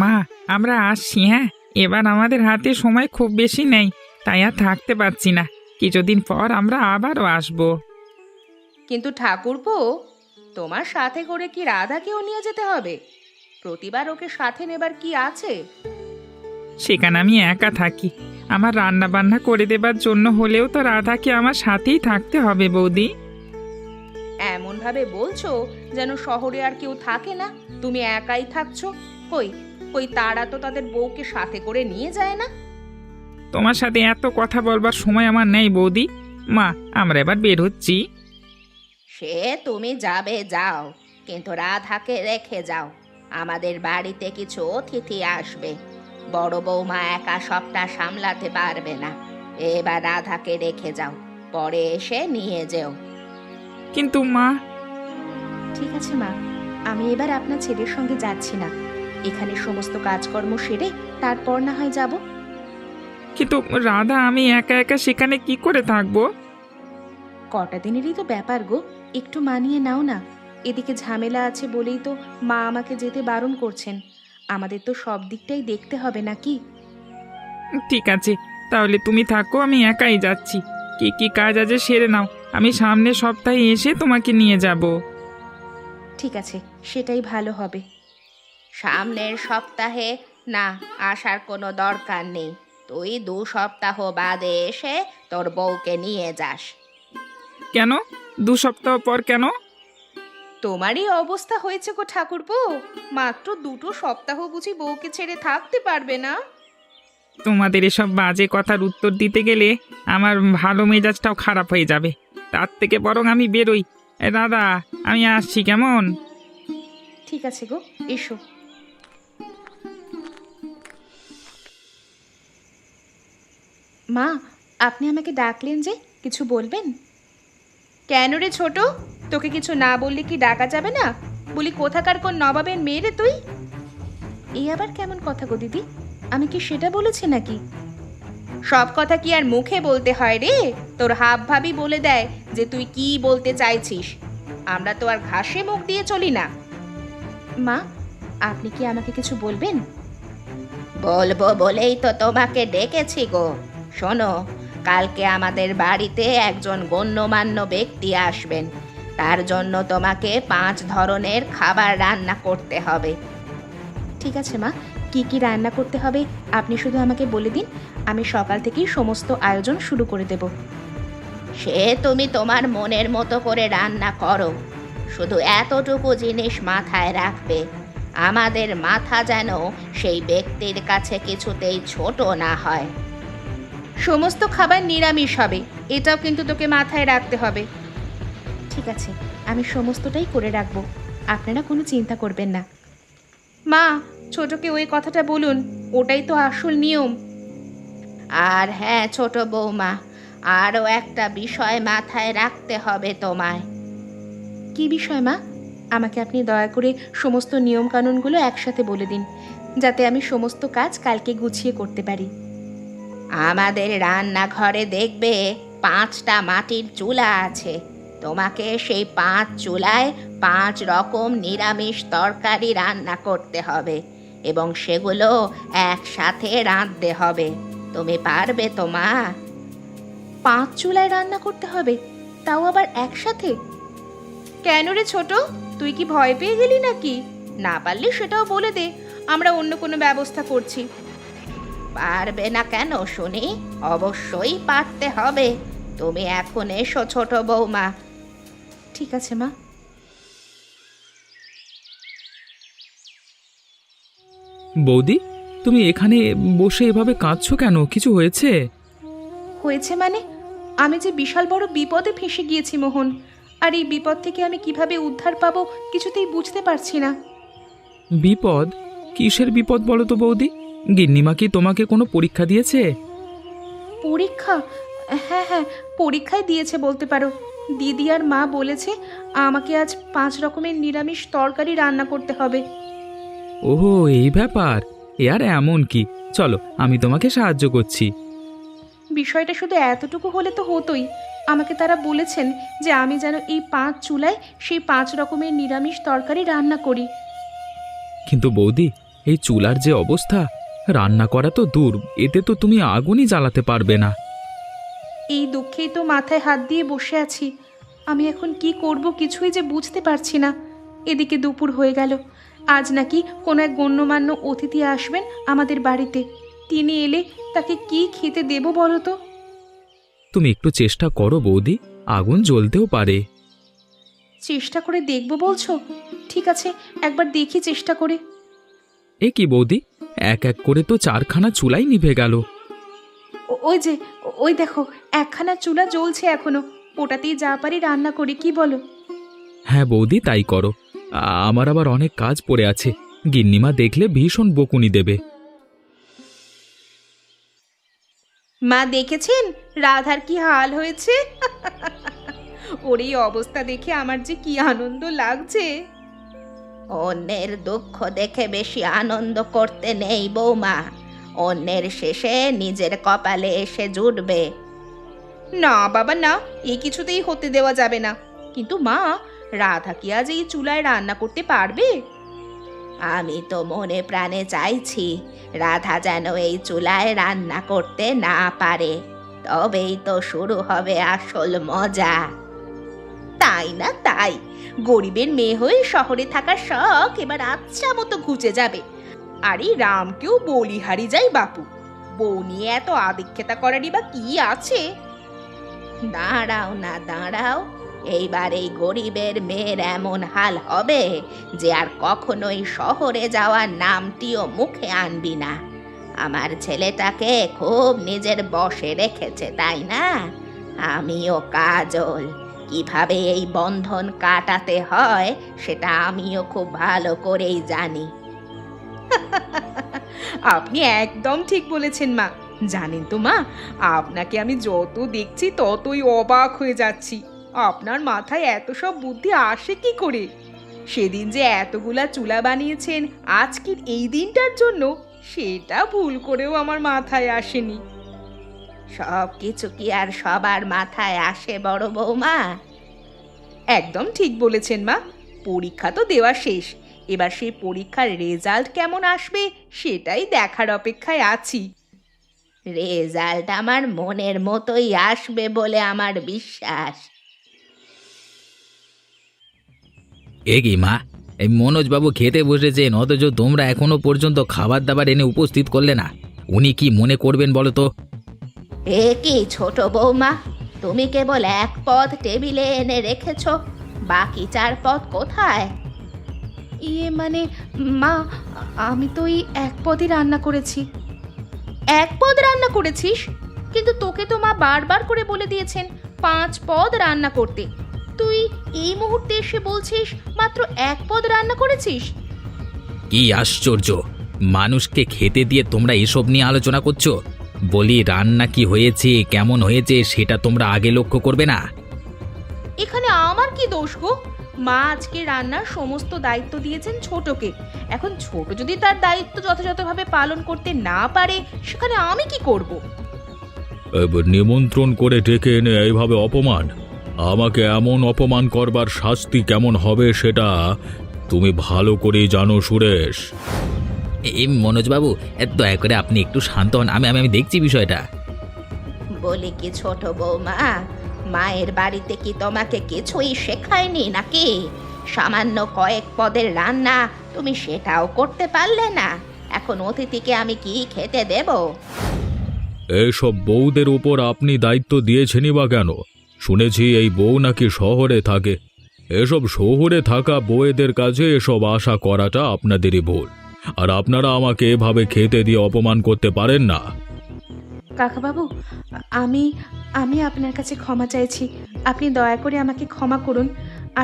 মা, আমরা আসছি, হ্যাঁ। এবার আমাদের হাতে সময় খুব বেশি নেই, তাই আর থাকতে পারছি না। কিছুদিন পর আমরা আবারও আসবো। কিন্তু ঠাকুরপো, তোমার সাথে করে কি রাধাকেও নিয়ে যেতে হবে? প্রতিবার ওকে সাথে নেবার কি আছে? সেখানে আমি একা থাকি, আমার রান্না বান্না করে দেবার জন্য হলেও তো রাধাকে আমার সাথেই থাকতে হবে বৌদি। এমন ভাবে বলছো যেন শহরে আর কেউ থাকে না, তুমি একাই থাকছো। কই কই তারা তো তাদের বউকে সাথে করে নিয়ে যায় না। তোমার সাথে এত কথা বলবার সময় আমার নেই বৌদি। মা, আমরা এবার বের হচ্ছি। সে তুমি যাবে যাও, কিন্তু রাধাকে রেখে যাও। আমাদের বাড়িতে কিছু অতিথি আসবে, বড় বৌমা একা সবটা সামলাতে পারবে না। এবার রাধাকে রেখে যাও, পরে এসে নিয়ে যেও। কিন্তু মা। ঠিক আছে মা, আমি এবার আপনার ছেলের সঙ্গে যাচ্ছি না। এখানে সমস্ত কাজকর্ম সেরে তারপর না হয় যাব। কিন্তু রাধা, আমি একা একা সেখানে কি করে থাকবো? কটা দিনেরই তো ব্যাপার গো, একটু মানিয়ে নাও না। এদিকে ঝামেলা আছে বলেই তো মা আমাকে যেতে বারণ করছেন। আমাদের তো সব দিকটাই দেখতে হবে নাকি? ঠিক আছে, তাহলে তুমি থাকো, আমি একাই যাচ্ছি। কি কি কাজ আছে সেরে নাও, আমি সামনের সপ্তাহে এসে তোমাকে নিয়ে যাব। ঠিক আছে, সেটাই ভালো হবে। সামনের সপ্তাহে না, আসার কোনো দরকার নেই। তুই 2 সপ্তাহ বাদে এসে তোর বউকে নিয়ে যাস। কেন? 2 সপ্তাহ পর কেন? তোমারই অবস্থা হয়েছে গো ঠাকুরপো, মাত্র 2 সপ্তাহ বুঝি বউকে ছেড়ে থাকতে পারবে না? তোমাদের এসব বাজে কথার উত্তর দিতে গেলে আমার ভালো মেজাজটাও খারাপ হয়ে যাবে। তার থেকে বরং আমি বেরোই। দাদা, আমি আসছি, কেমন? ঠিক আছে গো, এসো। মা, আপনি আমাকে ডাকলেন যে, কিছু বলবেন? কেন রে ছোট, তোকে কিছু না বললে কি ডাকা যাবে না? বলি কোথাকার কোন নবাবের মেয়ে রে তুই? এই আবার কেমন কথা গো দিদি, আমি কি সেটা বলেছি নাকি? সব কথা কি আর মুখে বলতে হয় রে? তোর হাব ভাবি বলে দেয় যে তুই কি বলতে চাইছিস। আমরা তো আর ঘাসে মুখ দিয়ে চলি না। মা, আপনি কি আমাকে কিছু বলবেন? বলবো বলেই তো তোমাকে ডেকেছি গো। শোনো, কালকে আমাদের বাড়িতে একজন গণ্যমান্য ব্যক্তি আসবেন। তার জন্য তোমাকে 5 ধরনের খাবার রান্না করতে হবে। ঠিক আছে মা, কি কি রান্না করতে হবে আপনি শুধু আমাকে বলে দিন, আমি সকাল থেকেই সমস্ত আয়োজন শুরু করে দেব। সে তুমি তোমার মনের মতো করে রান্না করো, শুধু এতটুকু জিনিস মাথায় রাখবে, আমাদের মাথা যেন সেই ব্যক্তির কাছে কিছুতেই ছোট না হয়। সমস্ত খাবার নিরামিষ হবে, এটাও কিন্তু তোকে মাথায় রাখতে হবে। ঠিক আছে, আমি সমস্তটাই করে রাখবো, আপনারা কোনো চিন্তা করবেন না। মা, ছোটকে ওই কথাটা বলুন, ওটাই তো আসল নিয়ম। আর হ্যাঁ ছোট বৌমা, আরও একটা বিষয় মাথায় রাখতে হবে তোমায়। কি বিষয় মা? আমাকে আপনি দয়া করে সমস্ত নিয়মকানুনগুলো একসাথে বলে দিন, যাতে আমি সমস্ত কাজ কালকে গুছিয়ে করতে পারি। আমাদের রান্নাঘরে দেখবে 5টা মাটির চুলা আছে। তোমাকে সেই 5 চুলায় 5 রকম নিরামিষ তরকারি রান্না করতে হবে এবং সেগুলো একসাথে রাঁধতে হবে। তুমি পারবে তো মা? 5 চুলায় রান্না করতে হবে, তাও আবার একসাথে? কেন রে ছোট, তুই কি ভয় পেয়ে গেলি নাকি? না পারলে সেটাও বলে দে, আমরা অন্য কোনো ব্যবস্থা করছি। পারবে না কেন শুনি? অবশ্যই পারতে হবে। তুমি এখন এসো ছোট বৌমা। ঠিক আছে মা। বৌদি, তুমি এখানে বসে এভাবে কাঁদছো কেন? কিছু হয়েছে? হয়েছে মানে? আমি যে বিশাল বড় বিপদে ফেঁসে গিয়েছি মোহন, আর এই বিপদ থেকে আমি কিভাবে উদ্ধার পাবো কিছুতেই বুঝতে পারছি না। বিপদ? কিসের বিপদ বলো তো বৌদি? গিন্নিমা কি তোমাকে কোনো পরীক্ষা দিয়েছে? পরীক্ষা? হ্যাঁ হ্যাঁ, পরীক্ষায় দিয়েছে বলতে পারো। দিদি আর মা বলেছে আমাকে আজ 5 রকমের নিরামিষ তরকারি রান্না করতে হবে। ওহো, এই ব্যাপার। এ আর এমন কি, চলো আমি তোমাকে সাহায্য করছি। বিষয়টা শুধু এতটুকু হলে তো হতোই। আমাকে তারা বলেছেন যে আমি যেন এই 5 চুলায় সেই 5 রকমের নিরামিষ তরকারি রান্না করি। কিন্তু বৌদি, এই চুলার যে অবস্থা, রান্না করা তো দূর, এতে তো তুমি আগুনই জ্বালাতে পারবে না। এই দুঃখেই তো মাথায় হাত দিয়ে বসে আছি। আমি এখন কি করব কিছুই যে বুঝতে পারছি না। এদিকে দুপুর হয়ে গেল। আজ নাকি কোনো এক গণ্যমান্য অতিথি আসবেন আমাদের বাড়িতে। তিনি এলে তাকে কি খেতে দেব বলো তো? তুমি একটু চেষ্টা করো বৌদি, আগুন জ্বলতেও পারে। চেষ্টা করে দেখব বলছো? ঠিক আছে, একবার দেখি চেষ্টা করে। এ কি বৌদি, এক এক করে তো 4খানা চুলাই নিভে গেল। ওই যে, ওই দেখো, একখানা চুলা জ্বলছে এখনো। ওটাতেই যা পারি রান্না করি, কি বলো? হ্যাঁ বৌদি, তাই করো। আমার আবার অনেক কাজ পড়ে আছে, গিন্নিমা দেখলে ভীষণ বকুনি দেবে। মা দেখেছেন রাধার কি হাল হয়েছে? ওর এই অবস্থা দেখে আমার যে কি আনন্দ লাগছে। অন্যের দুঃখ দেখে বেশি আনন্দ করতে নেই বৌমা। অন্যের শেষে নিজের কপালে এসে জুটবে। না বাবা না, এ কিছুতেই হতে দেওয়া যাবে না। কিন্তু মা, রাধা কি আজ এই চুলায় রান্না করতে পারবে? আমি তো মনে প্রাণে চাইছি রাধা যেন এই চুলায় রান্না করতে না পারে, তবেই তো শুরু হবে আসল মজা। তাই না তাই, গরিবের মেয়ে হয়ে শহরে থাকার শখ এবার আচ্ছা মতো ঘুচে যাবে। আর এই রামকেও বলিহারি যাই বাপু, বউ নিয়ে এত আদিক্ষেতা করারই বা কি আছে? দাঁড়াও না দাঁড়াও, এইবার এই গরিবের মেয়ের এমন হাল হবে যে আর কখনোই শহরে যাওয়ার নামটিও মুখে আনবি না। আমার ছেলেটাকে খুব নিজের বশে রেখেছে তাই না? আমিও কাজল, কিভাবে এই বন্ধন কাটাতে হয় সেটা আমিও খুব ভালো করেই জানি। আপনি একদম ঠিক বলেছেন মা। জানেন তো মা, আপনাকে আমি যত দেখছি ততই অবাক হয়ে যাচ্ছি। আপনার মাথায় এত সব বুদ্ধি আসে কি করে? সেদিন যে এতগুলা চুলা বানিয়েছেন আজকের এই দিনটার জন্য, সেটা ভুল করেও আমার মাথায় আসেনি। সব কিছু কি আর সবার মাথায় আসে বড় বৌমা? একদম ঠিক বলেছেন মা। পরীক্ষা তো দেওয়া শেষ, এবার সেই পরীক্ষার রেজাল্ট কেমন আসবে সেটাই দেখার অপেক্ষায় আছি। রেজাল্ট আমার মনের মতোই আসবে বলে আমার বিশ্বাস। এ কি মা, এই মনোজবাবু খেতে বসেছেন অথচ তোমরা এখনো পর্যন্ত খাবার দাবার এনে উপস্থিত করলে না। উনি কি মনে করবেন বলো তো? এ কি ছোট বৌমা, তুমি কেবল এক পদ টেবিলে এনে রেখেছো, বাকি 4 পদ কোথায়? মানে মা, আমি তো এই এক পদই রান্না করেছি। এক পদ রান্না করেছিস? কিন্তু তোকে তো মা বারবার করে বলে দিয়েছেন 5 পদ রান্না করতে। তুই এই মুহূর্তে এসে বলছিস মাত্র এক পদ রান্না করেছিস? কি আশ্চর্য, মানুষকে খেতে দিয়ে তোমরা এসব নিয়ে আলোচনা করছো? বলি রান্না কি হয়েছে, কেমন হয়েছে সেটা তোমরা আগে লক্ষ্য করবে না? এখানে আমার কি দোষ গো? মা আজকে রান্নার সমস্ত দায়িত্ব দিয়েছেন ছোটকে। এখন ছোট যদি তার দায়িত্ব যথাযথভাবে পালন করতে না পারে, সেখানে আমি কি করব? এবার নিমন্ত্রণ করে ডেকে এনে এইভাবে অপমান, আমাকে এমন অপমান করবার শাস্তি কেমন হবে সেটা তুমি ভালো করেই জানো সুরেশ। এই মনোজবাবু, দয়া করে আপনি একটু শান্ত হন, আমি দেখছি বিষয়টা। বলি কি ছোট বৌমা, মায়ের বাড়িতে কি তোমাকে কিছুই শেখায়নি নাকি? সামান্য কয়েক পদের রান্না তুমি সেটাও করতে পারলে না। এখন অতিথিকে আমি কি খেতে দেব? এসব বউদের উপর আপনি দায়িত্ব দিয়েছেনই বা কেন? শুনেছি এই বউ নাকি শহরে থাকে। এসব শহরে থাকা বউয়েদের কাছে এসব আশা করাটা আপনাদেরই ভুল। আর আপনারা আমাকে এভাবে খেতে দিয়ে অপমান করতে পারেন না। কাকাবাবু, আমি আমি আপনার কাছে ক্ষমা চাইছি। আপনি দয়া করে আমাকে ক্ষমা করুন।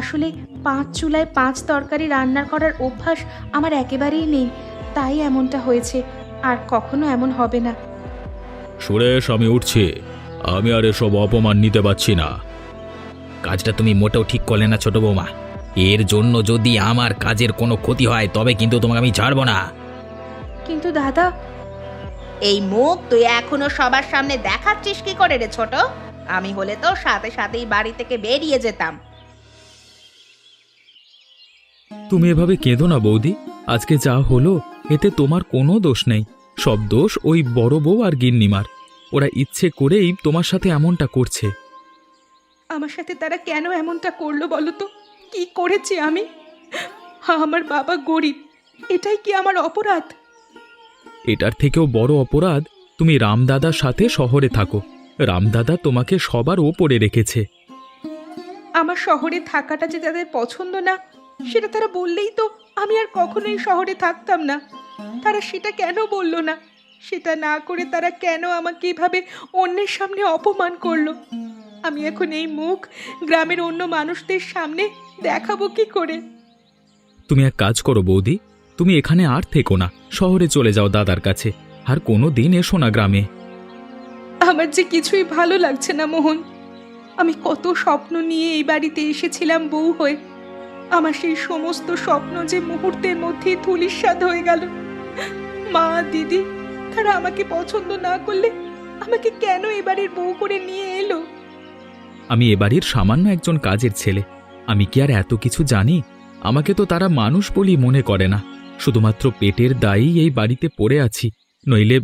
আসলে 5 চুলায় 5 তরকারি রান্না করার অভ্যাস আমার একেবারেই নেই, তাই এমনটা হয়েছে। আর কখনো এমন হবে না। সুরেশ, আমি উঠছি। আমি আর এসব অপমান নিতে পারছি না। কাজটা তুমি মোটেও ঠিক করলে না ছোট বৌমা। এর জন্য যদি আমার কাজের কোনো ক্ষতি হয় তবে কিন্তু তোমাকে আমি ছাড়বো না। কিন্তু দাদা, এই মুখ তুই এখনো সবার সামনে দেখাচ্ছিস কি করে রে ছোট? আমি হলে তো সাথে সাথেই বাড়ি থেকে বেরিয়ে যেতাম। তুমি এভাবে কেঁদো না বৌদি, আজকে যা হলো এতে তোমার কোনো দোষ নেই, সব দোষ ওই বড় বউ আর গিন্নিমার। ওরা ইচ্ছে করেই তোমার সাথে এমনটা করছে। আমার সাথে তারা কেন এমনটা করলো বলো তো? কি করেছি আমি? আমার বাবা গরিব, এটাই কি আমার অপরাধ? এটার থেকেও বড় অপরাধ তুমি রামদাদার সাথে শহরে থাকো। রামদাদা তোমাকে সবার ওপরে রেখেছে। আমার শহরে থাকাটা যে তাদের পছন্দ না, সেটা তারা বললেই তো আমি আর কখনোই শহরে থাকতাম না। তারা সেটা কেন বললো না? সেটা না করে তারা কেন আমাকে এভাবে অন্যের সামনে অপমান করলো? আমি এখন এই মুখ গ্রামের অন্য মানুষদের সামনে দেখাবো কি করে? তুমি এক কাজ করো বৌদি, তুমি এখানে আর থেকো না, শহরে চলে যাও দাদার কাছে। আর কোনো দিন এসো না গ্রামে। আমার যে কিছুই ভালো লাগছে না মোহন। আমি কত স্বপ্ন নিয়ে এই বাড়িতে এসেছিলাম বউ হয়ে। আমার সেই সমস্ত স্বপ্ন যে মুহূর্তের মধ্যেই ধূলিসাৎ হয়ে গেল। মা দিদি তারা আমাকে পছন্দ না করলে আমাকে কেন এ বাড়ির বউ করে নিয়ে এলো? আমি এ বাড়ির সামান্য একজন কাজের ছেলে, আমি কি আর এত কিছু জানি? আমাকে তো তারা মানুষ বলেই মনে করে না। শুধুমাত্র পেটের দায়েই এই বাড়িতে পড়ে আছি, নইলে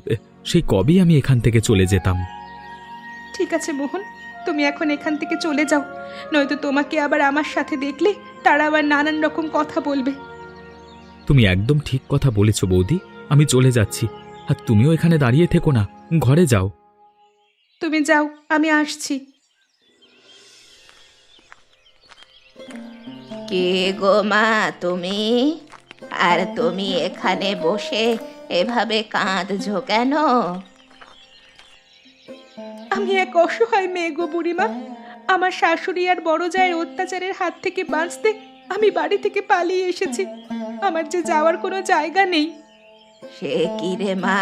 সেই কবেই আমি এখান থেকে চলে যেতাম। ঠিক আছে মোহন, তুমি এখন এখান থেকে চলে যাও, নয়তো তোমাকে আবার আমার সাথে দেখলে তারা আবার নানান রকম কথা বলবে। তুমি একদম ঠিক কথা বলেছ বৌদি, আমি চলে যাচ্ছি। আর তুমিও এখানে দাঁড়িয়ে থেকো না, ঘরে যাও। তুমি যাও, আমি আসছি। কে গো মা তুমি? আর তুমি এখানে বসে এভাবে কাঁদছো কেন? আমি এক অসহায় মেয়ে গো বুড়িমা। আমার শাশুড়ি আর বড় জায়ের অত্যাচারের হাত থেকে বাঁচতে আমি বাড়ি থেকে পালিয়ে এসেছি। আমার যে যাওয়ার কোনো জায়গা নেই। সে কি রে মা,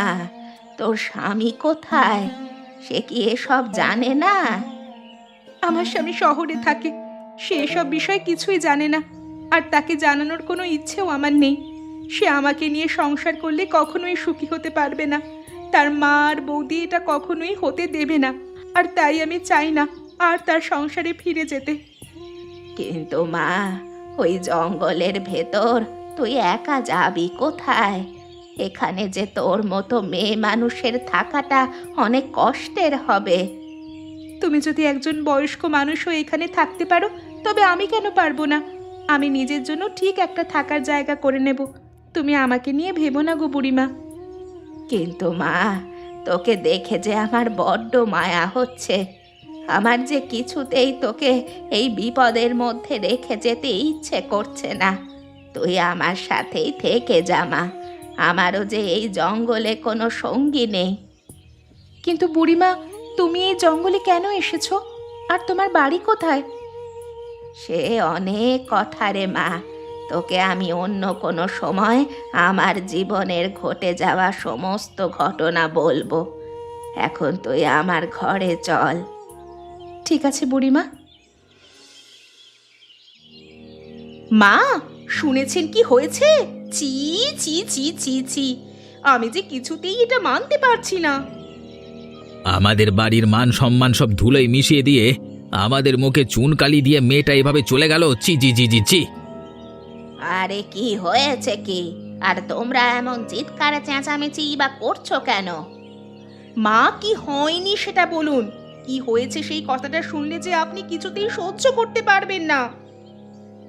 তোর স্বামী কোথায়? সে কি এসব জানে না? আমার স্বামী শহরে থাকে, সে এসব বিষয় কিছুই জানে না, আর তাকে জানানোর কোনো ইচ্ছেও আমার নেই। সে আমাকে নিয়ে সংসার করলে কখনোই সুখী হতে পারবে না। তার মা আর বৌদি এটা কখনোই হতে দেবে না, আর তাই আমি চাই না আর তার সংসারে ফিরে যেতে। কিন্তু মা, ওই জঙ্গলের ভেতর তুই একা যাবি কোথায়? এখানে যে তোর মতো মেয়ে মানুষের থাকাটা অনেক কষ্টের হবে। তুমি যদি একজন বয়স্ক মানুষও এখানে থাকতে পারো, তবে আমি কেন পারবো না? আমি নিজের জন্য ঠিক একটা থাকার জায়গা করে নেব। তুমি আমাকে নিয়ে ভেবো না গো বুড়িমা। কিন্তু মা, তোকে দেখে যে আমার বড্ড মায়া হচ্ছে। আমার যে কিছুতেই তোকে এই বিপদের মধ্যে রেখে যেতে ইচ্ছে করছে না। তুই আমার সাথেই থেকে যা মা। আমারও যে এই জঙ্গলে কোনো সঙ্গী নেই। কিন্তু বুড়িমা, তুমি এই জঙ্গলে কেন এসেছো? আর তোমার বাড়ি কোথায়? সে অনেক কথা রে মা, তোকে আমি অন্য কোনো সময় আমার জীবনের ঘটে যাওয়া সমস্ত ঘটনা বলবো। এখন তুই আমার ঘরে চল। ঠিক আছে বুড়িমা। মা, শুনেছেন কি হয়েছে? চি চি চি চি চি, আমি যে কিছুতেই এটা মানতে পারছি না। আমাদের বাড়ির মান সম্মান সব ধুলোয় মিশিয়ে দিয়ে আমাদের মুখে চুনকালি দিয়ে মেয়েটা এভাবে চলে গেল। চি জি জি জি চি। আরে কি হয়েছে কি? আর তোমরা এমন চিৎকার চেঁচামেচি বা করছো কেন? মা, কি হয়নি সেটা বলুন। কি হয়েছে সেই কথাটা শুনলে যে আপনি কিছুতেই সহ্য করতে পারবেন না।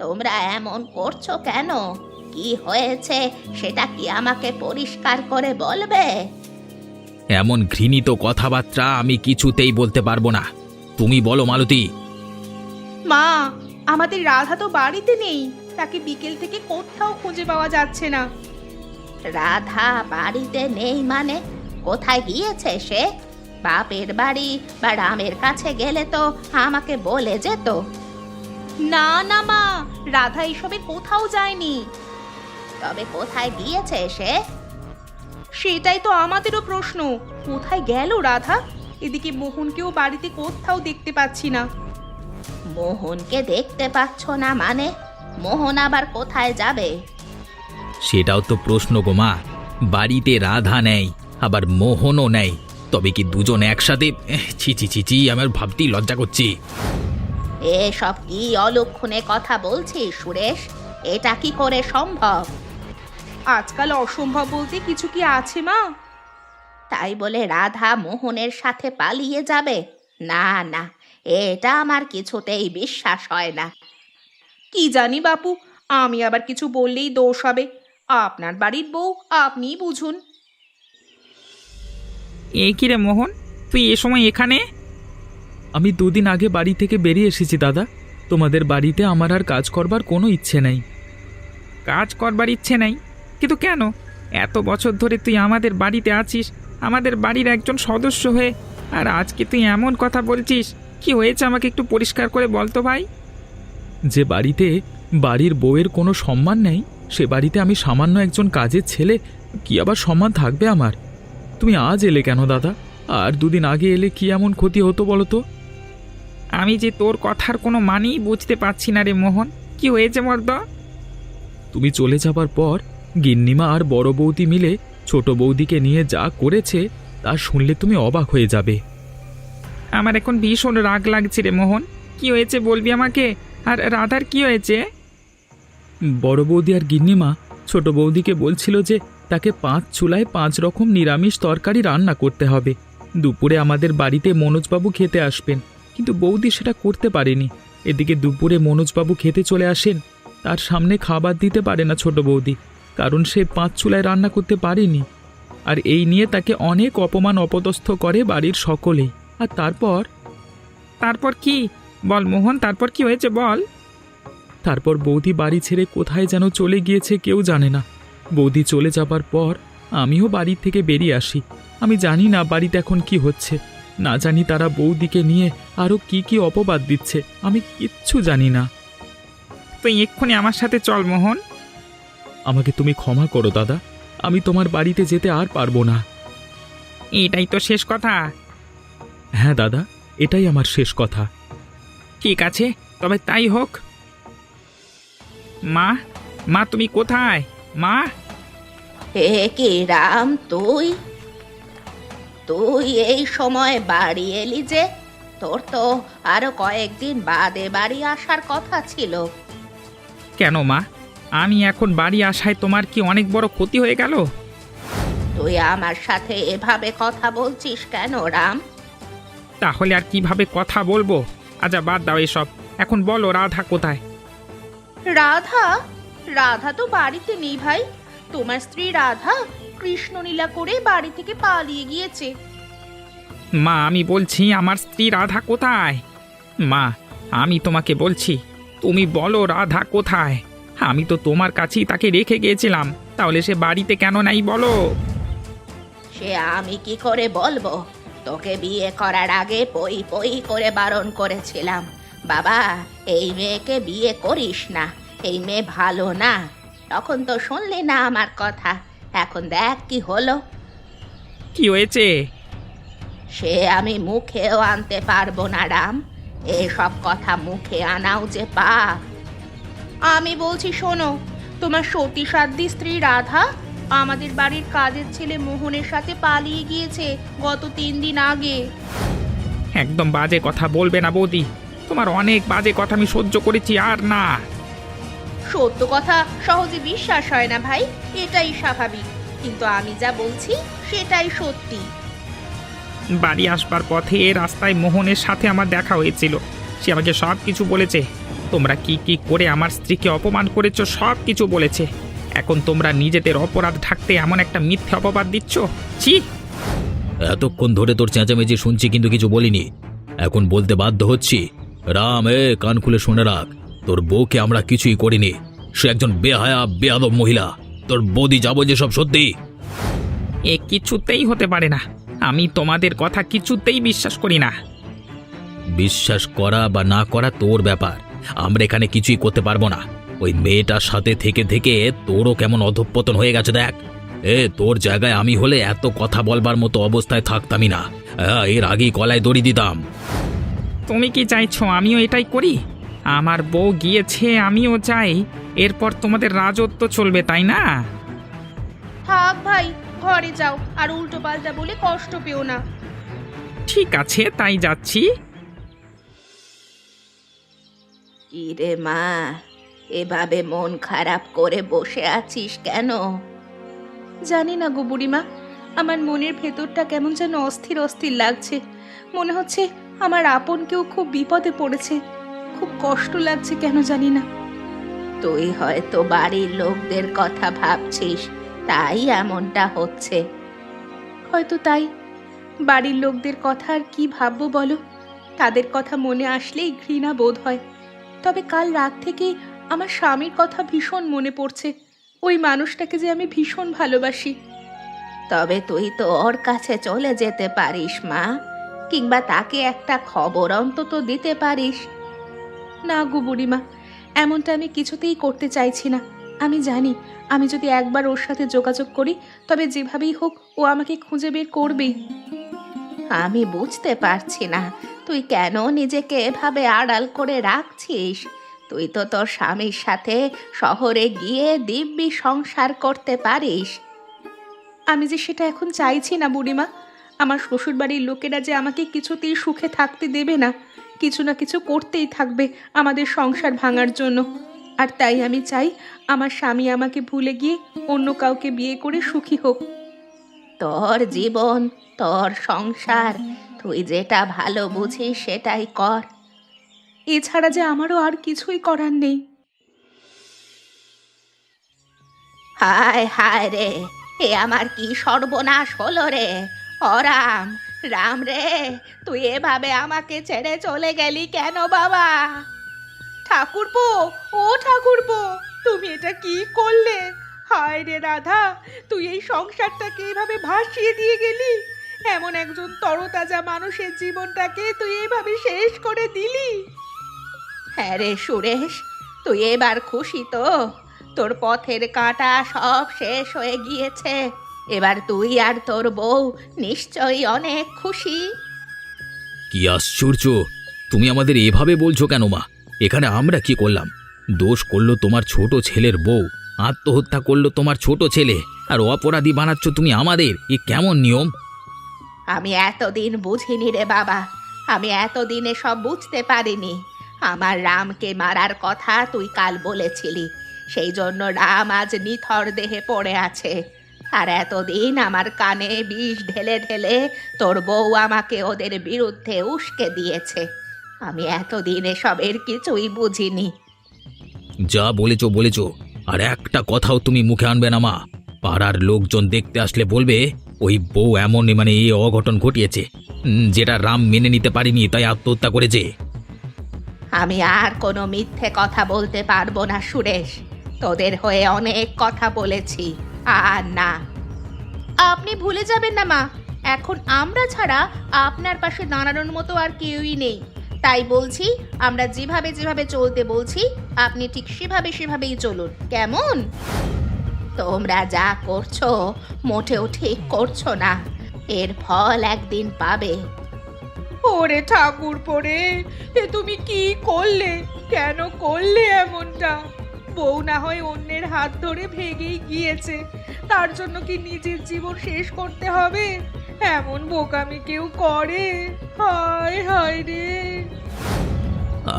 তোমরা এমন করছো কেন? কি হয়েছে সেটা কি আমাকে পরিষ্কার করে বলবে? এমন ঘৃণিত কথাবার্তা আমি কিছুতেই বলতে পারবো না। তুমি বলো মালতী। মা, আমাদের রাধা তো বাড়িতে নেই। তাকে বিকেল থেকে কোথাও খুঁজে পাওয়া যাচ্ছে না। রাধা বাড়িতে নেই মানে? কোথায় গিয়েছে সে? বাপের বাড়ি বা রামের কাছে গেলে তো আমাকে বলে যেত। না না মা, রাধা এসবের কোথাও যায়নি। তবে কোথায় গিয়েছে সে? সেটাই তো আমাদেরও প্রশ্ন। কোথায় গেল রাধা? এদিকে মোহনকেও বাড়িতে কোথাও দেখতে পাচ্ছি না। মোহনকে দেখতে পাচ্ছ না মানে? মোহন আবার কোথায় যাবে? সেটাও তো প্রশ্ন গো মা। বাড়িতে রাধা নেই, আবার মোহনও নেই, তবে কি দুজন একসাথে? ছি ছি ছি ছি, আমার ভাবতেই লজ্জা করছি। এসব কি অলক্ষণে কথা বলছিস সুরেশ? এটা কি করে সম্ভব? আজকাল অসম্ভব বলতে কিছু কি আছে মা? তাই বলে রাধা মোহনের সাথে পালিয়ে যাবে? না না, এটা আমার কিছুতেই বিশ্বাস হয় না। কি জানি বাপু, আমি আবার কিছু বললেই দোষ হবে। আপনার বাড়ির বউ, আপনিই বুঝুন। এ কি রে মোহন, তুই এ সময় এখানে? আমি দুদিন আগে বাড়ি থেকে বেরিয়ে এসেছি দাদা। তোমাদের বাড়িতে আমার আর কাজ করবার কোনো ইচ্ছে নেই। কাজ করবার ইচ্ছে নাই? কিন্তু কেন? এত বছর ধরে তুই আমাদের বাড়িতে আছিস, আমাদের বাড়ির একজন সদস্য হয়ে, আর আজকে তুই এমন কথা বলছিস। কি হয়েছে আমাকে একটু পরিষ্কার করে বল তো ভাই। যে বাড়িতে বাড়ির বউয়ের কোনো সম্মান নেই, সে বাড়িতে আমি সামান্য একজন কাজের ছেলে, কি আবার সম্মান থাকবে আমার? তুমি আজ এলে কেন দাদা? আর দুদিন আগে এলে কি এমন ক্ষতি হতো বলো তো? আমি যে তোর কথার কোনো মানেই বুঝতে পারছি না রে মোহন। কি হয়েছে মর্দ? তুমি চলে যাবার পর গিন্নিমা আর বড় বৌদি মিলে ছোট বৌদিকে নিয়ে যা করেছে তা শুনলে তুমি অবাক হয়ে যাবে। আমার এখন ভীষণ রাগ লাগছে রে মোহন। কি হয়েছে বলবি আমাকে? আর রাধার কি হয়েছে? বড় বৌদি আর গিন্নিমা ছোট বৌদিকে বলছিল যে তাকে 5 চুলায় 5 রকম নিরামিষ তরকারি রান্না করতে হবে। দুপুরে আমাদের বাড়িতে মনোজবাবু খেতে আসবেন, কিন্তু বৌদি সেটা করতে পারেনি। এদিকে দুপুরে মনোজবাবু খেতে চলে আসেন, তার সামনে খাবার দিতে পারে না ছোট বৌদি, কারণ সে 5 চুলায় রান্না করতে পারেনি। আর এই নিয়ে তাকে অনেক অপমান অপদস্থ করে বাড়ির সকলেই। আর তারপর কি বল মোহন, তারপর কি হয়েছে বল। তারপর বৌদি বাড়ি ছেড়ে কোথায় যেন চলে গিয়েছে, কেউ জানে না। বৌদি চলে যাবার পর আমিও বাড়ি থেকে বেরিয়ে আসি। আমি জানি না বাড়িতে এখন কি হচ্ছে, না জানি তারা বৌদিকে নিয়ে আরও কি কি অপবাদ দিচ্ছে, আমি কিচ্ছু জানি না। তুই এক্ষুনি আমার সাথে চল মোহন। আমাকে তুমি ক্ষমা করো দাদা, আমি তোমার বাড়িতে যেতে আর পারবো না। এটাই তো শেষ কথা? হ্যাঁ দাদা, এটাই আমার শেষ কথা। ঠিক আছে, তবে তাই হোক। মা, মা তুমি কোথায়? মা! হে কি রাম, তুই তুই এই সময় বাড়ি এলি যে? তোর তো আরো কয়েকদিন বাদে বাড়ি আসার কথা ছিল। কেন মা, আমি এখন বাড়ি আসায় তোমার কি অনেক বড় ক্ষতি হয়ে গেল? তুই আমার সাথে এভাবে কথা বলছিস কেন রাম? তাহলে আর কিভাবে কথা বলবো? আচ্ছা বাদ দাও এসব, এখন বলো রাধা কোথায়? রাধা? রাধা তো বাড়িতে নেই ভাই। তোমার স্ত্রী রাধা কৃষ্ণলীলা করে বাড়ি থেকে পালিয়ে গিয়েছে। মা আমি বলছি আমার স্ত্রী রাধা কোথায়? মা আমি তোমাকে বলছি, তুমি বলো রাধা কোথায়? আমি তো তোমার কাছেই তাকে রেখে গিয়েছিলাম, তাহলে সে বাড়িতে কেন নাই বলো? সে আমি কি করে বলবো? তোকে বিয়ে করার আগে পই পই করে বারণ করেছিলাম, বাবা এই মেয়েকে বিয়ে করিস না, এই মেয়ে ভালো না। তখন তো শুনলি না আমার কথা। এখন দেখ কি হলো। কি হয়েছে? সে আমি মুখেও আনতে পারবো না রাম, এসব কথা মুখে আনাও যে পাপ। আমি বলছি শোনো, তোমার সতী সাধ্বী স্ত্রী রাধা আমাদের বাড়ির কাজের ছেলে মোহনের সাথে পালিয়ে গিয়েছে গত 3 দিন আগে। একদম বাজে কথা বলবে না বৌদি, তোমার অনেক বাজে কথা আমি সহ্য করেছি, আর না। সত্য কথা সহজে বিশ্বাস হয় না ভাই, এটাই স্বাভাবিক, কিন্তু আমি যা বলছি সেটাই সত্যি। বাড়ি আসবার পথে রাস্তায় মোহনের সাথে আমার দেখা হয়েছিল। সে আমাকে সব কিছু বলেছে, তোমরা কি কি করে আমার স্ত্রীকে অপমান করেছো সব কিছু বলেছে। এখন তোমরা নিজেদের অপরাধ ঢাকতে এমন একটা মিথ্যে অপবাদ দিচ্ছ। ছি! এতক্ষণ ধরে তোর চেঁচামেচি শুনছি কিন্তু কিছু বলিনি, এখন বলতে বাধ্য হচ্ছি। রাম, কান খুলে শুনে রাখ, তোর বউকে আমরা কিছুই করিনি। সে একজন বেহায়া বেয়াদব মহিলা। তোর বৌদি যাবো যে সব সত্যি। এ কিছুতেই হতে পারে না, আমি তোমাদের কথা কিছুতেই বিশ্বাস করি না। বিশ্বাস করা বা না করা তোর ব্যাপার, আমরা এখানে কিছুই করতে পারবো না। ওই মেয়েটার সাথে থেকে থেকে তোরও কেমন অধঃপতন হয়ে গেছে দেখ। তোর জায়গায় আমি হলে এত কথা বলবার মতো অবস্থায় থাকতামই না। এর আগেই গলায় দড়ি দিতাম। তুমি কি চাইছো আমিও এটাই করি? আমার বউ গিয়েছে, আমিও চাই, এরপর তোমাদের রাজত্ব চলবে, তাই না? থাক ভাই, ঘরে যাও, আর উল্টো পাল্টা বলে কষ্ট পেও না। ঠিক আছে, তাই যাচ্ছি। কি রে মা, এভাবে মন খারাপ করে বসে আছিস কেন? জানি না গো বুড়িমা, আমার মনের ভেতরটা কেমন যেন অস্থির অস্থির লাগছে। মনে হচ্ছে আমার আপন কেউ খুব বিপদে পড়েছে। খুব কষ্ট লাগছে কেন জানি না। তুই হয়তো বাড়ির লোকদের কথা ভাবছিস, তাই এমনটা হচ্ছে। হয়তো তাই। বাড়ির লোকদের কথা আর কি ভাববো বলো? তাদের কথা মনে আসলেই ঘৃণা বোধ হয়। তবে কাল রাত থেকেই আমার স্বামীর কথা ভীষণ মনে পড়ছে। ওই মানুষটাকে যে আমি ভীষণ ভালোবাসি। তবে তুই তো ওর কাছে চলে যেতে পারিস মা, কিংবা তাকে একটা খবর অন্তত দিতে পারিস। না গো বুড়িমা, এমনটা আমি কিছুতেই করতে চাইছি না। আমি জানি আমি যদি একবার ওর সাথে যোগাযোগ করি, তবে যেভাবেই হোক ও আমাকে খুঁজে বের করবেই। আমি বুঝতে পারছি না তুই কেন নিজেকে এভাবে আড়াল করে রাখছিস। তুই তো তোর স্বামীর সাথে শহরে গিয়ে দিব্যি সংসার করতে পারিস। আমি যে সেটা এখন চাইছি না বুড়িমা। আমার শ্বশুরবাড়ির লোকেরা যে আমাকে কিছুতেই সুখে থাকতে দেবে না, কিছু না কিছু করতেই থাকবে আমাদের সংসার ভাঙার জন্য। আর তাই আমি চাই আমার স্বামী আমাকে ভুলে গিয়ে অন্য কাউকে বিয়ে করে সুখী হোক। তোর জীবন, তোর সংসার, তুই যেটা ভালো বুঝিস সেটাই কর। এছাড়া যে আমারও আর কিছুই করার নেই। হায় হায় রে, এ আমার কি সর্বনাশ হলো রে! রাম, রাম রে, তুই এভাবে আমাকে ছেড়ে চলে গেলি কেন বাবা? ঠাকুরপো, ও ঠাকুরপো, তুমি এটা কি করলে? হায় রে রাধা, তুই এই সংসারটাকে এভাবে ভাসিয়ে দিয়ে গেলি। এমন একজন তরতাজা মানুষের জীবনটাকে তুই এভাবে শেষ করে দিলি। হ্যাঁ রে সুরেশ, তুই এবার খুশি তো? তোর পথের কাঁটা সব শেষ হয়ে গিয়েছে। এবার তুই আর তোর বউ নিশ্চয়ই অনেক খুশি। কি আশ্চর্য! তুমি আমাদের এভাবে বলছো কেন মা? এখানে আমরা কি করলাম? দোষ করলো তোমার ছোট ছেলের বউ, আত্মহত্যা করলো তোমার ছোট ছেলে, আর অপরাধী বানাচ্ছ তুমি আমাদের। এ কেমন নিয়ম? আমি এতদিন বুঝিনি রে বাবা, আমি এতদিনে সব বুঝতে পারিনি। আমার রামকে মারার কথা তুই কাল বলেছিলি, সেই জন্য রাম আজ নিথর দেহে পড়ে আছে। আর এতদিন আমার কানে বিষ ঢেলে ঢেলে তোর বউ আমাকে ওদের বিরুদ্ধে উস্কে দিয়েছে। আমি এতদিন এসবের কিছুই বুঝিনি। যা বলেছো বলেছো, আর একটা কথাও তুমি মুখে আনবে না মা। পাড়ার লোকজন দেখতে আসলে বলবে ওই বউ এমন এই অঘটন ঘটিয়েছে, যেটা রাম মেনে নিতে পারিনি তাই আত্মহত্যা করেছে। আমি আর কোনো মিথ্যে কথা বলতে পারবো না সুরেশ। তোদের হয়ে অনেক কথা বলেছি, আর না। আপনি ভুলে যাবেন না মা, এখন আমরা ছাড়া আপনার পাশে দাঁড়ানোর মতো আর কেউই নেই। তাই বলছি, আমরা যেভাবে যেভাবে চলতে বলছি আপনি ঠিক সেভাবেই চলুন, কেমন? তোমরা যা করছো মোটেও ঠিক করছো না। এর ফল একদিন পাবে। ওরে ঠাকুর পড়ে, এ তুমি কি করলে? কেন করলে এমনটা? বউ না হয় অন্যের হাত ধরে ভেঙেই গিয়েছে, তার জন্য কি নিজের জীবন শেষ করতে হবে? এমন বোকামি কেউ করে? হায় হায় রে!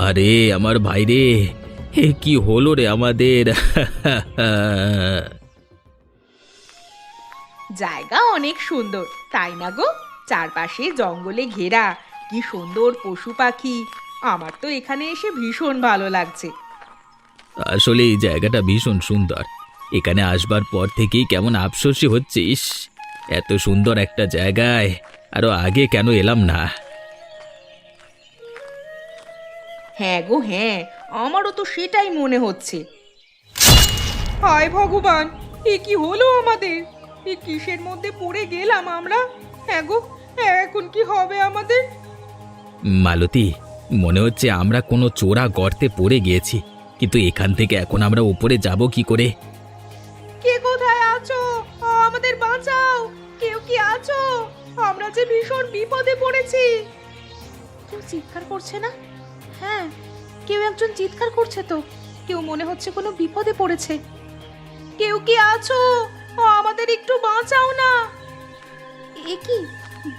আরে আমার ভাই রে, এ কি হলো রে আমাদের? জায়গা অনেক সুন্দর, তাই না গো? চারপাশে জঙ্গলে ঘেরা, কি সুন্দর পশু পাখি। আমার তো এখানে এসে ভীষণ ভালো লাগছে। আসলে এই জায়গাটা ভীষণ সুন্দর। এখানে আসবার পর থেকেই কেমন আফসোসই হচ্ছিস, এত সুন্দর একটা জায়গায় আরো আগে কেন এলাম না। হ্যাঁ গো হ্যাঁ, আমারও তো সেটাই মনে হচ্ছে। হায় ভগবান, এ কি হলো আমাদের? এ কিসের মধ্যে পড়ে গেলাম আমরা? হ্যাঁ গো, এখন কি হবে আমাদের? মালতী, মনে হচ্ছে আমরা কোনো চোরা গর্তে পড়ে গিয়েছি, কিন্তু এখান থেকে এখন আমরা উপরে যাব কি করে? কে কোথায় আছো? আমাদের বাঁচাও! কেউ কি আছো? আমরা যে ভীষণ বিপদে পড়েছি। কেউ চিৎকার করছে না? হ্যাঁ, কেউ একজন চিৎকার করছে তো। কেউ মনে হচ্ছে কোনো বিপদে পড়েছে। কেউ কি আছো? আমাদের একটু বাঁচাও না। এ কি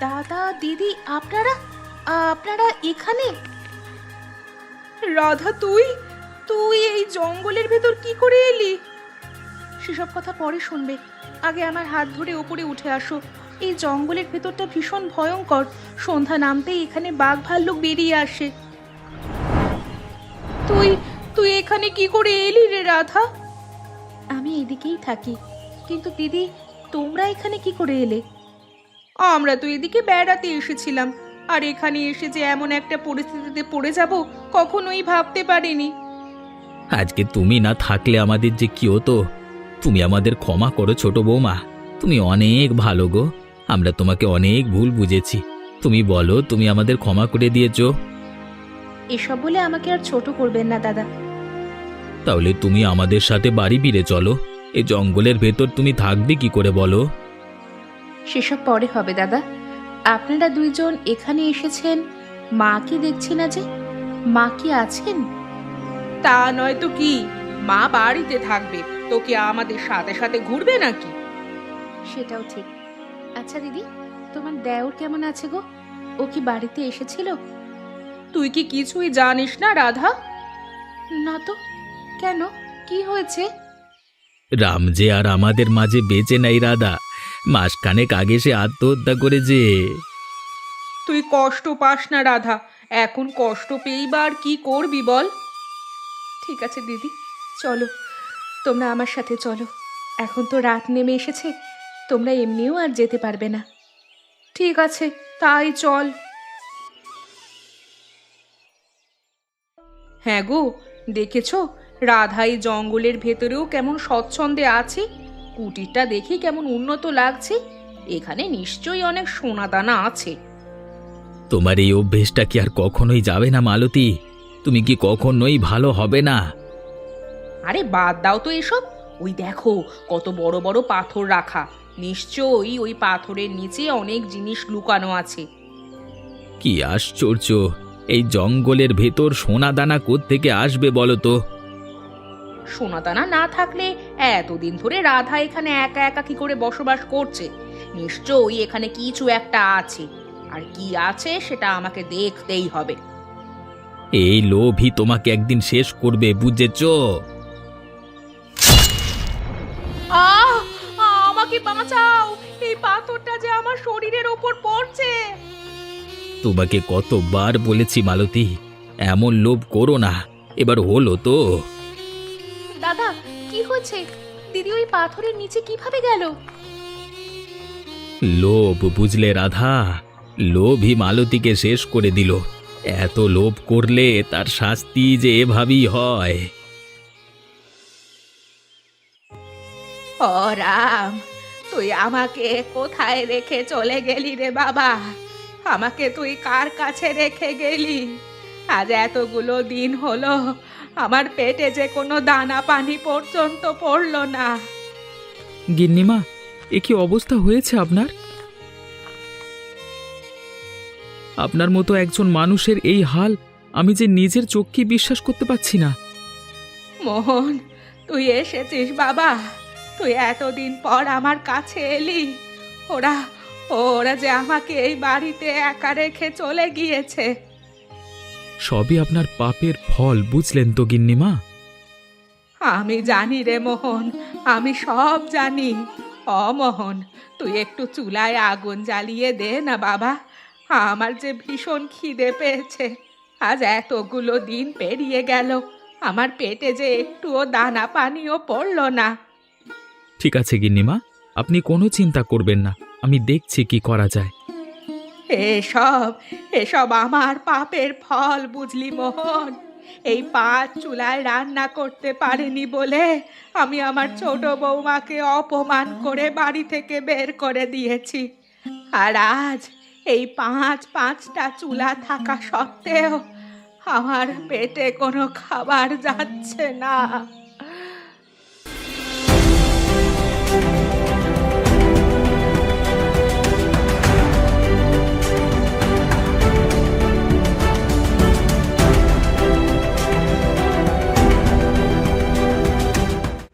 দাদা দিদি, আপনারা আপনারা এখানে? রাধা, তুই তুই এই জঙ্গলের ভেতর কি করে এলি? সেসব কথা পরে শুনবে। আগে আমার হাত ধরে ওপরে উঠে আসো। এই জঙ্গলের ভেতরটা ভীষণ ভয়ঙ্কর। সন্ধ্যা নামতেই এখানে বাঘ ভাল্লুক বেরিয়ে আসে। তুই তুই এখানে কি করে এলি রে রাধা? আমি এদিকেই থাকি, কিন্তু দিদি তোমরা এখানে কি করে এলে? আমরা তো এদিকে বেড়াতে এসেছিলাম, আর এখানে এসে যে এমন একটা পরিস্থিতিতে পড়ে যাব কখনোই ভাবতে পারিনি। আজকে তুমি না থাকলে আমাদের যে কি হতো। তুমি আমাদের ক্ষমা করো ছোট বৌমা, তুমি অনেক ভালো গো। আমরা তোমাকে অনেক ভুল বুঝেছি। তুমি বলো, তুমি আমাদের ক্ষমা করে দিয়েছো। এসব বলে আমাকে আর ছোট করবেন না দাদা। তাহলে তুমি আমাদের সাথে বাড়ি ফিরে চলো। এই জঙ্গলের ভেতর তুমি থাকবে কি করে বলো? সেসব পরে হবে দাদা। আপনারা দুইজন এখানে এসেছেন, মা কি দেখছি না যে? মা কি আছেন? তা নয় তো কি, মা বাড়িতে থাকবে, তোকে আমাদের সাথে সাথে ঘুরবে নাকি? সেটাও ঠিক। আচ্ছা দিদি, তোমার দেওর কেমন আছে গো? ও কি বাড়িতে এসেছিল? তুই কি কিছুই জানিস না রাধা? না তো, কেন, কি হয়েছে? রাম যে আর আমাদের মাঝে বেঁচে নাই রাধা। মাসখানেক আগে সে আত্মহত্যা করেছে। তুই কষ্ট পাস না রাধা, এখন কষ্ট পেয়েই বা আর কি করবি বল? ঠিক আছে দিদি, চলো, তোমরা আমার সাথে চলো। এখন তো রাত নেমে এসেছে, তোমরা এমনিও আর যেতে পারবে না। ঠিক আছে, তাই চল। হ্যাঁ গো, দেখেছো রাধা এই জঙ্গলের ভেতরেও কেমন স্বচ্ছন্দে আছে। কুটিরটা দেখি কেমন উন্নত লাগছে। এখানে নিশ্চয়ই অনেক সোনাদানা আছে। তোমার এই অভ্যেসটা কি আর কখনোই যাবে না মালতী? তুমি কি কখনোই ভালো হবে না? আরে বাদ দাও তো এসব। ওই দেখো কত বড় বড় পাথর রাখা, নিশ্চয়ই ওই পাথরের নিচে অনেক জিনিস লুকানো আছে। কি আশ্চর্য! এই জঙ্গলের ভেতর সোনাদানা কোত্থেকে আসবে বলো তো? সোনাদানা না থাকলে এতদিন ধরে রাধা এখানে একা একা কি করে বসবাস করছে? নিশ্চয়ই এখানে কিছু একটা আছে, আর কি আছে সেটা আমাকে দেখতেই হবে। এই লোভই তোমাকে একদিন শেষ করবে, বুঝেছো? আমাকে বাঁচাও, এই পাথরটা যে আমার শরীরের ওপর পড়ছে। তোমাকে কতবার বলেছি মালতী, এমন লোভ করো না। এবার হলো তো। দাদা, কি হয়েছে? দিদি ওই পাথরের নিচে কিভাবে গেল? লোভ, বুঝলে রাধা? লোভই মালতীকে শেষ করে দিল। এত লোভ করলে তার শাস্তি যে এভাবেই হয়। ও রাম, তুই আমাকে কোথায় রেখে চলে গেলি রে বাবা? আমাকে তুই কার কাছে রেখে গেলি? আজ এতগুলো দিন হলো আমার পেটে যে কোনো দানা পানি পর্যন্ত পড়লো না। গিন্নিমা, এ কি অবস্থা হয়েছে আপনার? আপনার মতো একজন মানুষের এই হাল আমি যে নিজের চোখকে বিশ্বাস করতে পারছি না। মোহন, তুই এসেছিস বাবা? তুই এতদিন পর আমার কাছে এলি। ওরা ওরা যে আমাকে এই বাড়িতে একা রেখে চলে গিয়েছে। সবই আপনার পাপের ফল, বুঝলেন তো গিন্নিমা? আমি জানি রে মোহন, আমি সব জানি। মোহন, তুই একটু চুলায় আগুন জ্বালিয়ে দে না বাবা। আমার যে ভীষণ খিদে পেয়েছে। আজ এতগুলো দিন পেরিয়ে গেল, আমার পেটে যে একটুও দানা পানিও পড়লো না। ঠিক আছে গিন্নিমা, আপনি কোনো চিন্তা করবেন না, আমি দেখছি কি করা যায়। এসব এসব আমার পাপের ফল, বুঝলি মোহন? এই 5 চুলায় রান্না করতে পারেনি বলে আমি আমার ছোট বৌমাকে অপমান করে বাড়ি থেকে বের করে দিয়েছি। আর আজ এই 5টা চুলা থাকা সত্ত্বেও আমার পেটে কোনো খাবার যাচ্ছে না।